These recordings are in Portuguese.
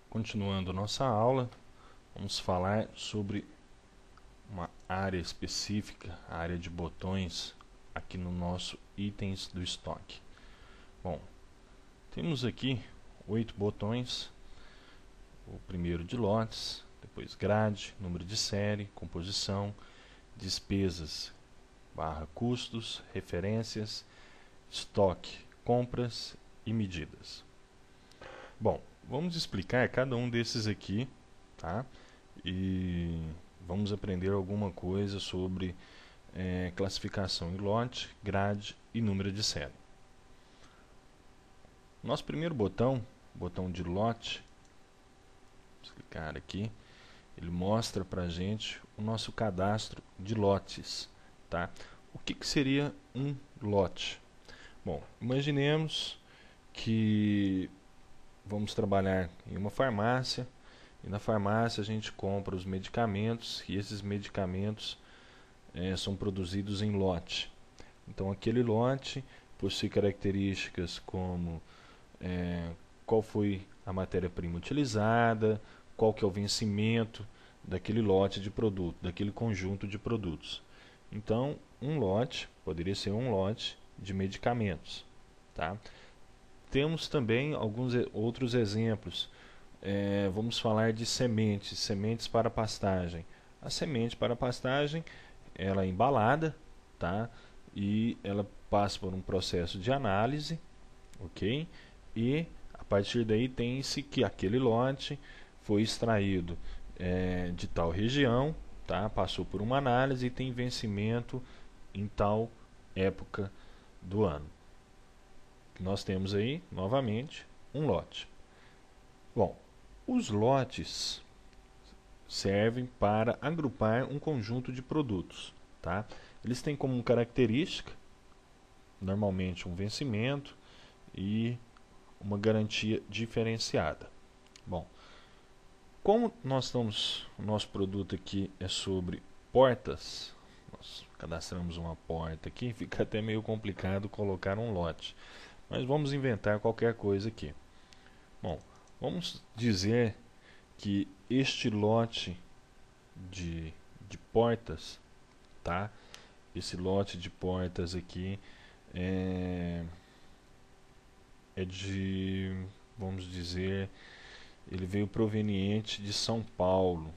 Continuando nossa aula, vamos falar sobre uma área específica, a área de botões, aqui no nosso itens do estoque. Bom, temos aqui 8 botões, o primeiro de lotes, depois grade, número de série, composição, despesas, custos, referências, estoque, compras e medidas. Bom, vamos explicar cada um desses aqui, tá? E vamos aprender alguma coisa sobre classificação em lote, grade e número de série. Nosso primeiro botão, botão de lote, vamos clicar aqui, ele mostra para a gente o nosso cadastro de lotes, tá? O que seria um lote? Bom, imaginemos que vamos trabalhar em uma farmácia e na farmácia a gente compra os medicamentos e esses medicamentos são produzidos em lote. Então aquele lote possui características como qual foi a matéria-prima utilizada, qual que é o vencimento daquele lote de produto, daquele conjunto de produtos. Então um lote poderia ser um lote de medicamentos, tá? Temos também alguns outros exemplos. Vamos falar de sementes, sementes para pastagem. A semente para pastagem, ela é embalada, tá? E ela passa por um processo de análise, ok? E a partir daí tem-se que aquele lote foi extraído de tal região, tá? Passou por uma análise e tem vencimento em tal época do ano. Nós temos aí, novamente, um lote. Bom, os lotes servem para agrupar um conjunto de produtos, tá? Eles têm como característica, normalmente, um vencimento e uma garantia diferenciada. Bom, como o nosso produto aqui é sobre portas, nós cadastramos uma porta aqui, fica até meio complicado colocar um lote. Mas vamos inventar qualquer coisa aqui. Bom, vamos dizer que este lote de portas, tá? Esse lote de portas aqui é de, vamos dizer, ele veio proveniente de São Paulo,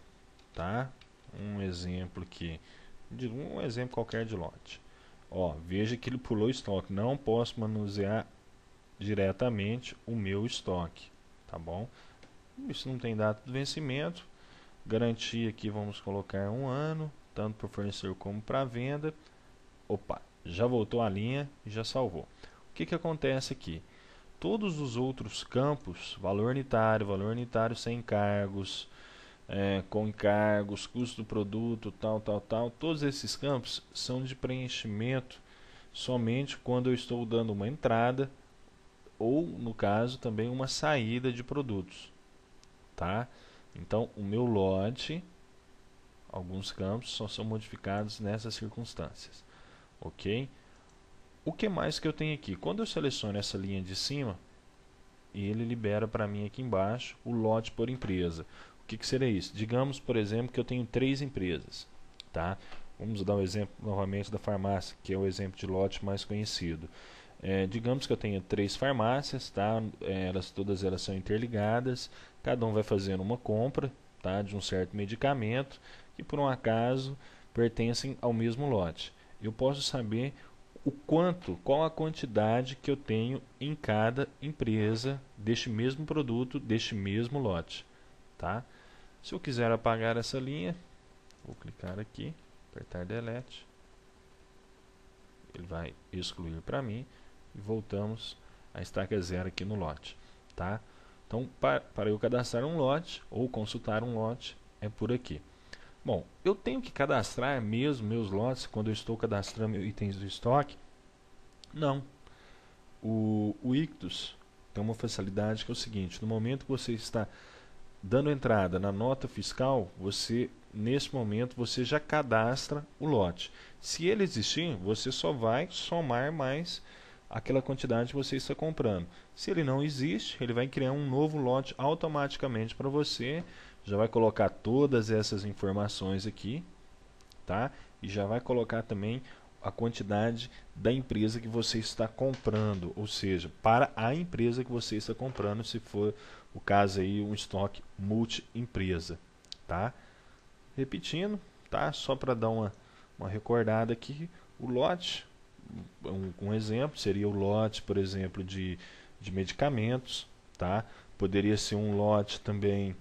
tá? Um exemplo aqui, um exemplo qualquer de lote. Ó, veja que ele pulou estoque, não posso manusear diretamente o meu estoque, tá bom? Isso não tem data de vencimento. Garantia aqui vamos colocar 1 ano, tanto para o fornecedor como para a venda. Opa, já voltou a linha e já salvou. O que acontece aqui? Todos os outros campos, valor unitário sem encargos, com encargos, custo do produto, tal, todos esses campos são de preenchimento somente quando eu estou dando uma entrada ou, no caso, também uma saída de produtos, tá? Então, o meu lote, alguns campos só são modificados nessas circunstâncias, ok? O que mais que eu tenho aqui? Quando eu seleciono essa linha de cima, ele libera para mim aqui embaixo o lote por empresa. O que seria isso? Digamos, por exemplo, que eu tenho 3 empresas, tá? Vamos dar o exemplo novamente da farmácia, que é o exemplo de lote mais conhecido. Digamos que eu tenha 3 farmácias, tá? Todas elas são interligadas, cada um vai fazendo uma compra, tá? De um certo medicamento que por um acaso pertencem ao mesmo lote. Eu posso saber qual a quantidade que eu tenho em cada empresa deste mesmo produto, deste mesmo lote, tá? Se eu quiser apagar essa linha, vou clicar aqui, apertar Delete, ele vai excluir para mim e voltamos a estaca zero aqui no lote, tá? Então, para eu cadastrar um lote ou consultar um lote, é por aqui. Bom, eu tenho que cadastrar mesmo meus lotes quando eu estou cadastrando itens do estoque? Não. O Ictus tem uma facilidade que é o seguinte: no momento que você está dando entrada na nota fiscal, nesse momento você já cadastra o lote. Se ele existir, você só vai somar mais aquela quantidade que você está comprando. Se ele não existe, ele vai criar um novo lote automaticamente para você, já vai colocar todas essas informações aqui, tá? E já vai colocar também a quantidade da empresa que você está comprando, ou seja, para a empresa que você está comprando, se for o caso aí um estoque multi-empresa, tá? Repetindo, tá? Só para dar uma recordada aqui, o lote, um exemplo seria o lote, por exemplo, de medicamentos, tá? Poderia ser um lote também,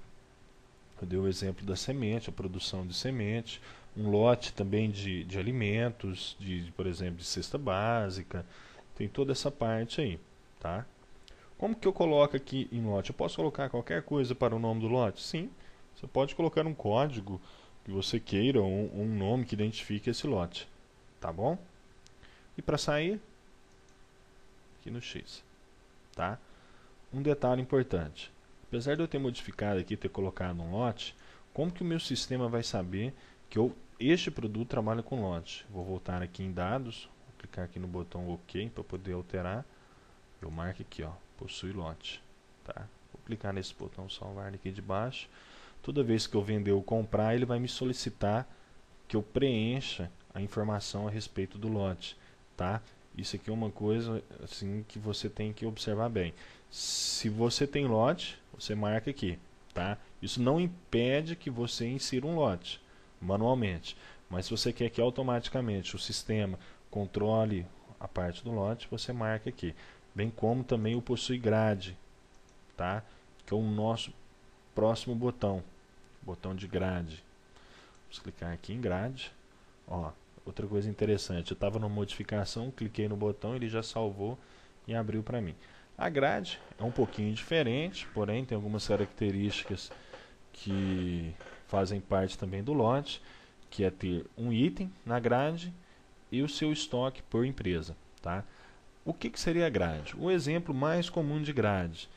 eu dei o exemplo da semente, a produção de semente, um lote também de alimentos, por exemplo, de cesta básica, tem toda essa parte aí, tá? Como que eu coloco aqui em lote? Eu posso colocar qualquer coisa para o nome do lote? Sim, você pode colocar um código que você queira, ou um nome que identifique esse lote, tá bom? E para sair, aqui no X, tá? Um detalhe importante, apesar de eu ter modificado aqui, ter colocado um lote, como que o meu sistema vai saber que este produto trabalha com lote? Vou voltar aqui em dados, vou clicar aqui no botão OK para poder alterar. Eu marco aqui, ó, possui lote, tá? Vou clicar nesse botão salvar aqui de baixo. Toda vez que eu vender ou comprar, ele vai me solicitar que eu preencha a informação a respeito do lote, tá? Isso aqui é uma coisa assim que você tem que observar bem. Se você tem lote, você marca aqui, tá? Isso não impede que você insira um lote manualmente, mas se você quer que automaticamente o sistema controle a parte do lote, você marca aqui. Bem como também o possui grade, tá? Que é o nosso próximo botão de grade. Vamos clicar aqui em grade. Ó, outra coisa interessante, eu estava na modificação, cliquei no botão, ele já salvou e abriu para mim. A grade é um pouquinho diferente, porém tem algumas características que fazem parte também do lote, que é ter um item na grade e o seu estoque por empresa, tá? O que seria a grade? O exemplo mais comum de grade,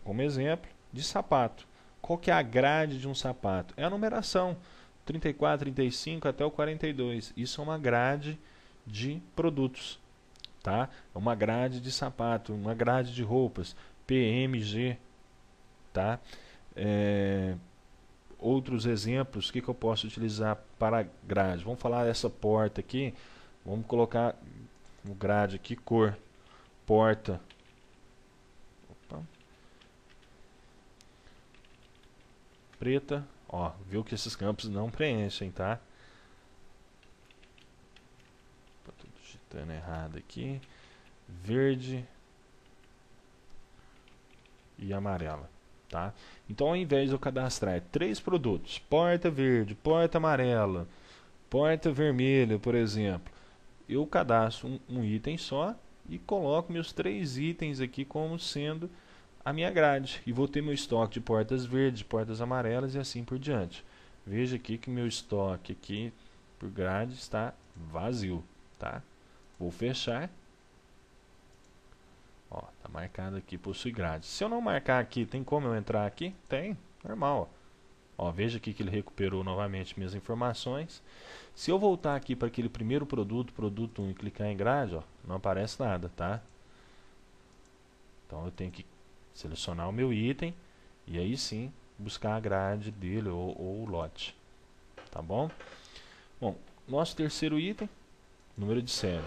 como exemplo, de sapato. Qual que é a grade de um sapato? É a numeração, 34, 35 até o 42. Isso é uma grade de produtos, tá? É uma grade de sapato, uma grade de roupas, PMG, tá? Outros exemplos, o que eu posso utilizar para grade? Vamos falar dessa porta aqui, vamos colocar no grade aqui, cor, porta. Opa. Preta, ó, viu que esses campos não preenchem, tá? Estou digitando errado aqui. Verde e amarela, tá? Então, ao invés de eu cadastrar 3 produtos, porta verde, porta amarela, porta vermelha, por exemplo, eu cadastro um item só e coloco meus 3 itens aqui como sendo a minha grade. E vou ter meu estoque de portas verdes, portas amarelas e assim por diante. Veja aqui que meu estoque aqui por grade está vazio, tá? Vou fechar. Ó, tá marcado aqui, possui grade. Se eu não marcar aqui, tem como eu entrar aqui? Tem, normal. Ó, veja aqui que ele recuperou novamente minhas informações. Se eu voltar aqui para aquele primeiro produto 1 e clicar em grade, ó, não aparece nada, tá? Então eu tenho que selecionar o meu item e aí sim buscar a grade dele ou o lote, tá bom? Bom, nosso terceiro item, número de série.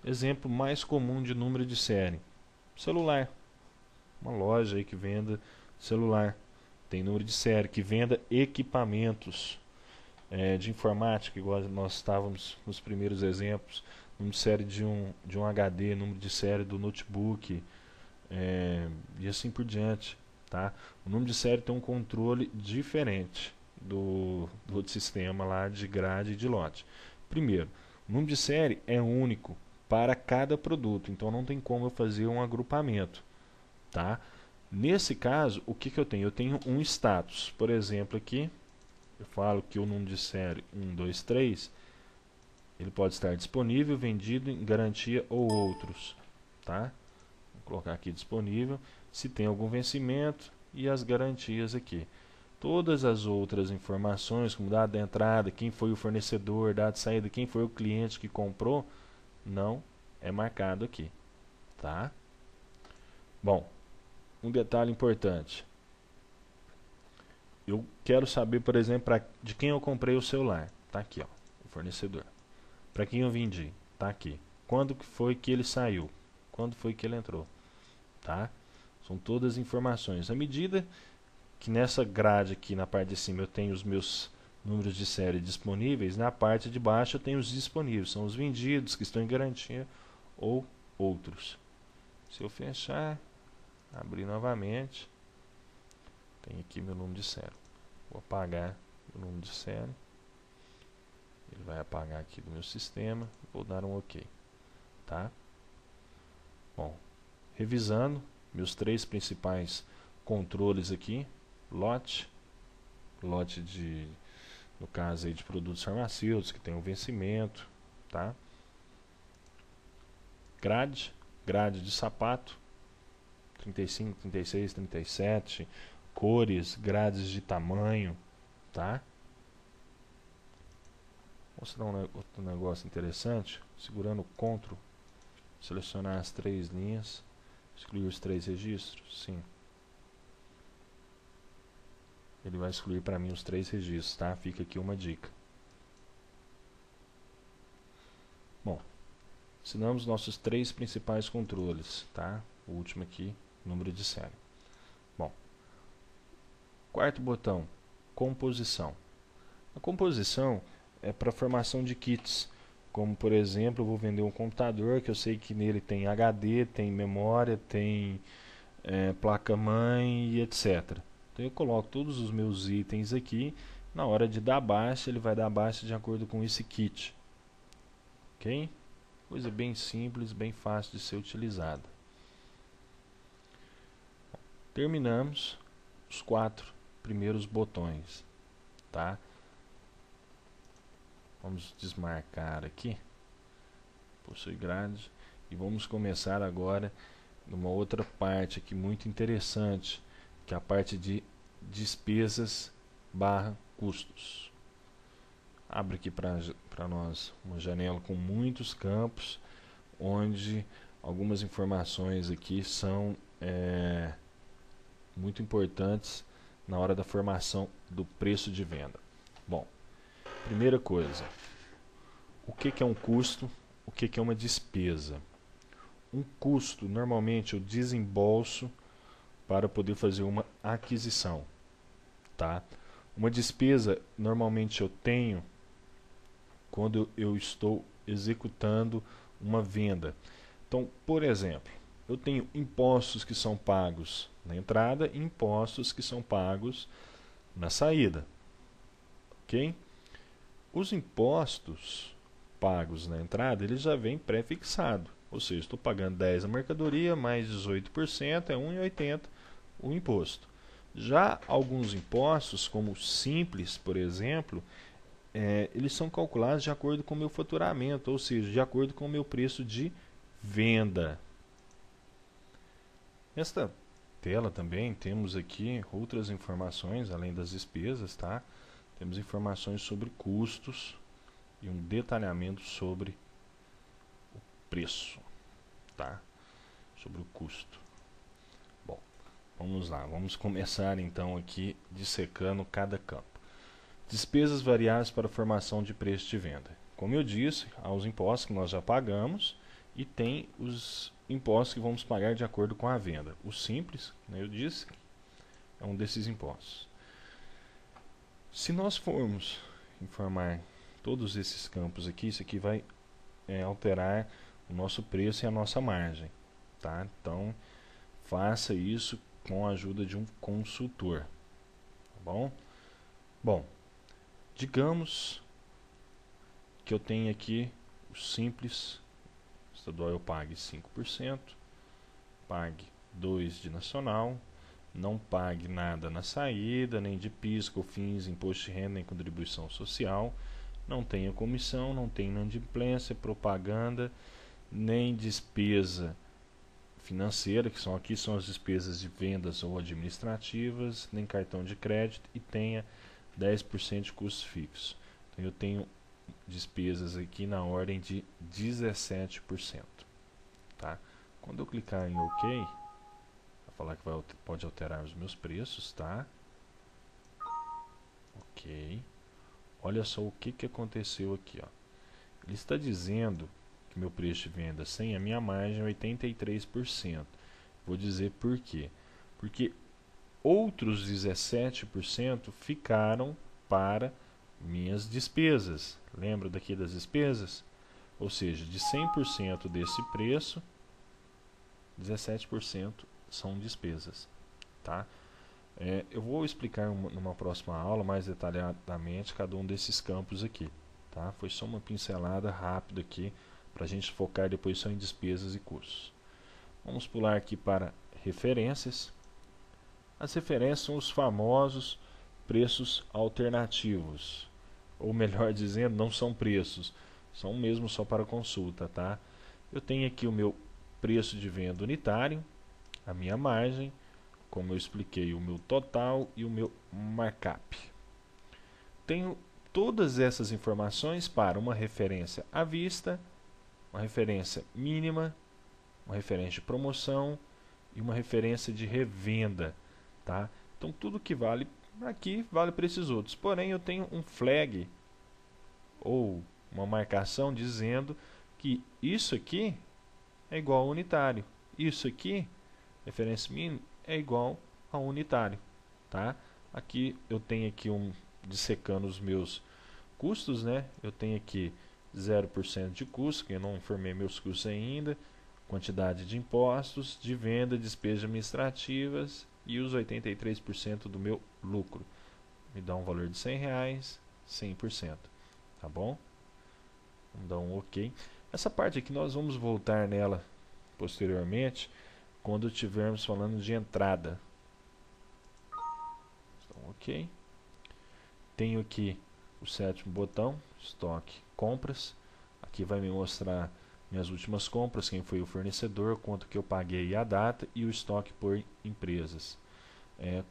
Exemplo mais comum de número de série: celular. Uma loja aí que venda celular tem número de série, que venda equipamentos de informática, igual nós estávamos nos primeiros exemplos, número de série de um HD, número de série do notebook, e assim por diante, tá? O número de série tem um controle diferente do outro sistema lá de grade e de lote. Primeiro, o número de série é único para cada produto, então não tem como eu fazer um agrupamento, tá? Nesse caso, o que eu tenho? Eu tenho um status, por exemplo aqui, eu falo que o número de série 1, 2, 3, ele pode estar disponível, vendido, em garantia ou outros, tá? Vou colocar aqui disponível. Se tem algum vencimento, e as garantias aqui. Todas as outras informações, como dado de entrada, quem foi o fornecedor, dado de saída, quem foi o cliente que comprou, não é marcado aqui, tá? Bom, um detalhe importante. Eu quero saber, por exemplo, de quem eu comprei o celular. Tá aqui, ó, o fornecedor. Para quem eu vendi, tá aqui. Quando que foi que ele saiu? Quando foi que ele entrou? Tá? São todas informações. À medida que nessa grade aqui na parte de cima eu tenho os meus números de série disponíveis, na parte de baixo eu tenho os disponíveis. São os vendidos que estão em garantia ou outros. Se eu fechar, abrir novamente, tem aqui meu número de série. Vou apagar o número de série. Ele vai apagar aqui do meu sistema. Vou dar um OK. Tá? Bom, revisando meus três principais controles aqui. Lote de, no caso aí de produtos farmacêuticos que tem um vencimento, tá? Grade de sapato, 35, 36, 37, cores, grades de tamanho, tá? Vou mostrar outro negócio interessante, segurando o CTRL, selecionar as três linhas, excluir os três registros, sim. Ele vai excluir para mim os três registros, tá? Fica aqui uma dica. Bom, ensinamos nossos três principais controles, tá? O último aqui, número de série. Bom, quarto botão, composição. A composição é para formação de kits, como por exemplo, eu vou vender um computador que eu sei que nele tem HD, tem memória, tem placa-mãe e etc. Então eu coloco todos os meus itens aqui, na hora de dar baixa, ele vai dar baixa de acordo com esse kit. Ok? Coisa bem simples, bem fácil de ser utilizada. Terminamos os 4 primeiros botões, tá? Vamos desmarcar aqui, possui grade, e vamos começar agora numa outra parte aqui muito interessante, que é a parte de despesas barra custos. Abre aqui para nós uma janela com muitos campos, onde algumas informações aqui são muito importantes na hora da formação do preço de venda. Bom, primeira coisa, o que é um custo, o que é uma despesa? Um custo, normalmente eu desembolso para poder fazer uma aquisição, tá? Uma despesa, normalmente eu tenho quando eu estou executando uma venda. Então, por exemplo, eu tenho impostos que são pagos na entrada e impostos que são pagos na saída, ok? Os impostos pagos na entrada, eles já vêm pré-fixado, ou seja, estou pagando 10 na mercadoria, mais 18%, é 1,80 o imposto. Já alguns impostos, como o Simples, por exemplo, eles são calculados de acordo com o meu faturamento, ou seja, de acordo com o meu preço de venda. Nesta tela também temos aqui outras informações, além das despesas, tá? Temos informações sobre custos e um detalhamento sobre o preço, tá? Sobre o custo. Bom, vamos lá, vamos começar então aqui dissecando cada campo. Despesas variáveis para formação de preço de venda. Como eu disse, há os impostos que nós já pagamos e tem os impostos que vamos pagar de acordo com a venda. O Simples, né, eu disse, é um desses impostos. Se nós formos informar todos esses campos aqui, isso aqui vai alterar o nosso preço e a nossa margem, tá? Então, faça isso com a ajuda de um consultor, tá bom? Bom, digamos que eu tenho aqui o Simples estadual, eu pague 5%, pague 2% de nacional, não pague nada na saída, nem de PIS, COFINS, imposto de renda, nem contribuição social, não tenha comissão, não tenha inadimplência, propaganda, nem despesa financeira, que são aqui são as despesas de vendas ou administrativas, nem cartão de crédito, e tenha 10% de custos fixos. Então eu tenho despesas aqui na ordem de 17%, tá? Quando eu clicar em OK, vai falar que pode alterar os meus preços, tá? OK. Olha só o que aconteceu aqui, ó. Ele está dizendo que meu preço de venda sem a minha margem é 83%. Vou dizer por quê. Porque outros 17% ficaram para minhas despesas. Lembra daqui das despesas? Ou seja, de 100% desse preço, 17% são despesas, tá? Eu vou explicar numa próxima aula mais detalhadamente cada um desses campos aqui, tá? Foi só uma pincelada rápida aqui para a gente focar depois só em despesas e custos. Vamos pular aqui para referências. As referências são os famosos preços alternativos, ou melhor dizendo, não são preços, são mesmo só para consulta, tá? Eu tenho aqui o meu preço de venda unitário, a minha margem, como eu expliquei, o meu total e o meu markup. Tenho todas essas informações para uma referência à vista, uma referência mínima, uma referência de promoção e uma referência de revenda, tá? Então tudo que vale aqui vale para esses outros. Porém, eu tenho um flag ou uma marcação dizendo que isso aqui é igual a unitário. Isso aqui, referência mínima, é igual a unitário, tá? Aqui eu tenho aqui dissecando os meus custos, né? Eu tenho aqui 0% de custo, que eu não informei meus custos ainda, quantidade de impostos, de venda, despesas administrativas e os 83% do meu lucro. Me dá um valor de R$100, 100%, tá bom? Vamos dar um OK. Essa parte aqui nós vamos voltar nela posteriormente, quando estivermos falando de entrada. Então, OK. Tenho aqui o sétimo botão, estoque, compras. Aqui vai me mostrar minhas últimas compras, quem foi o fornecedor, quanto que eu paguei e a data, e o estoque por empresas.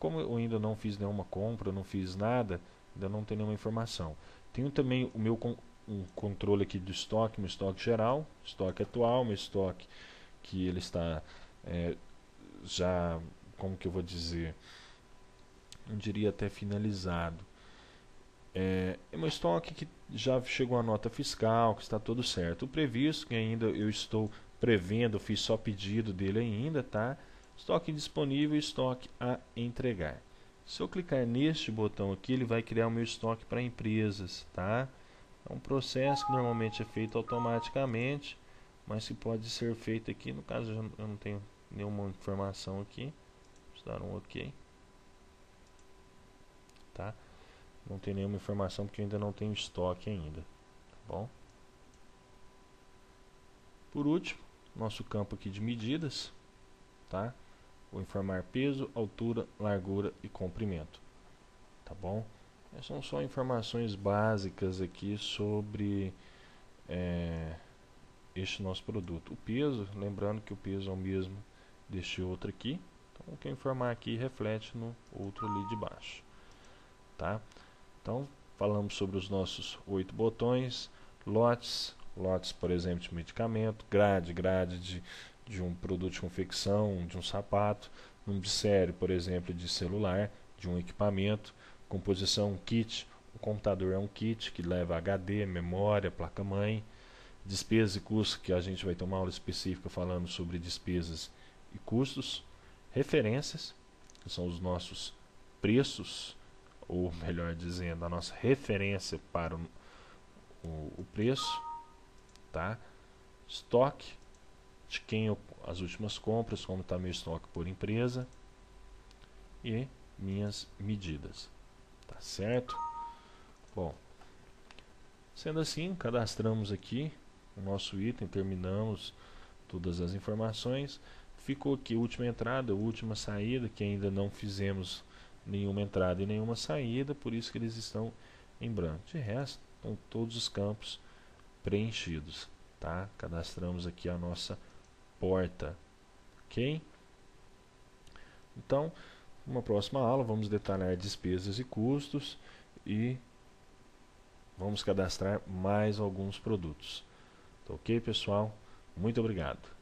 Como eu ainda não fiz nenhuma compra, não fiz nada, ainda não tenho nenhuma informação. Tenho também o meu controle aqui do estoque, meu estoque geral, estoque atual, meu estoque que ele está já, como que eu vou dizer, não diria até finalizado. É meu estoque que já chegou a nota fiscal, que está tudo certo. O previsto, que ainda eu estou prevendo, fiz só pedido dele ainda, tá? Estoque disponível e estoque a entregar. Se eu clicar neste botão aqui, ele vai criar o meu estoque para empresas, tá? É um processo que normalmente é feito automaticamente, mas que pode ser feito aqui. No caso, eu não tenho nenhuma informação aqui. Vou dar um OK, tá? Não tem nenhuma informação porque eu ainda não tenho estoque ainda, tá bom? Por último, nosso campo aqui de medidas, tá? Vou informar peso, altura, largura e comprimento, tá bom? Essas são só informações básicas aqui sobre este nosso produto. O peso, lembrando que o peso é o mesmo deste outro aqui, então o que eu informar aqui reflete no outro ali de baixo, tá? Então, falamos sobre os nossos 8 botões, lotes, por exemplo, de medicamento, grade de um produto de confecção, de um sapato, número de série, por exemplo, de celular, de um equipamento, composição, kit, o computador é um kit que leva HD, memória, placa-mãe, despesas e custos, que a gente vai ter uma aula específica falando sobre despesas e custos, referências, que são os nossos preços, ou melhor dizendo, a nossa referência para o preço, tá? Estoque, de quem as últimas compras, como está meu estoque por empresa, e minhas medidas, tá certo? Bom, sendo assim, cadastramos aqui o nosso item, terminamos todas as informações, ficou aqui a última entrada, a última saída, que ainda não fizemos nenhuma entrada e nenhuma saída, por isso que eles estão em branco. De resto, estão todos os campos preenchidos, tá? Cadastramos aqui a nossa porta, ok? Então, numa próxima aula vamos detalhar despesas e custos e vamos cadastrar mais alguns produtos. Tá ok, pessoal? Muito obrigado.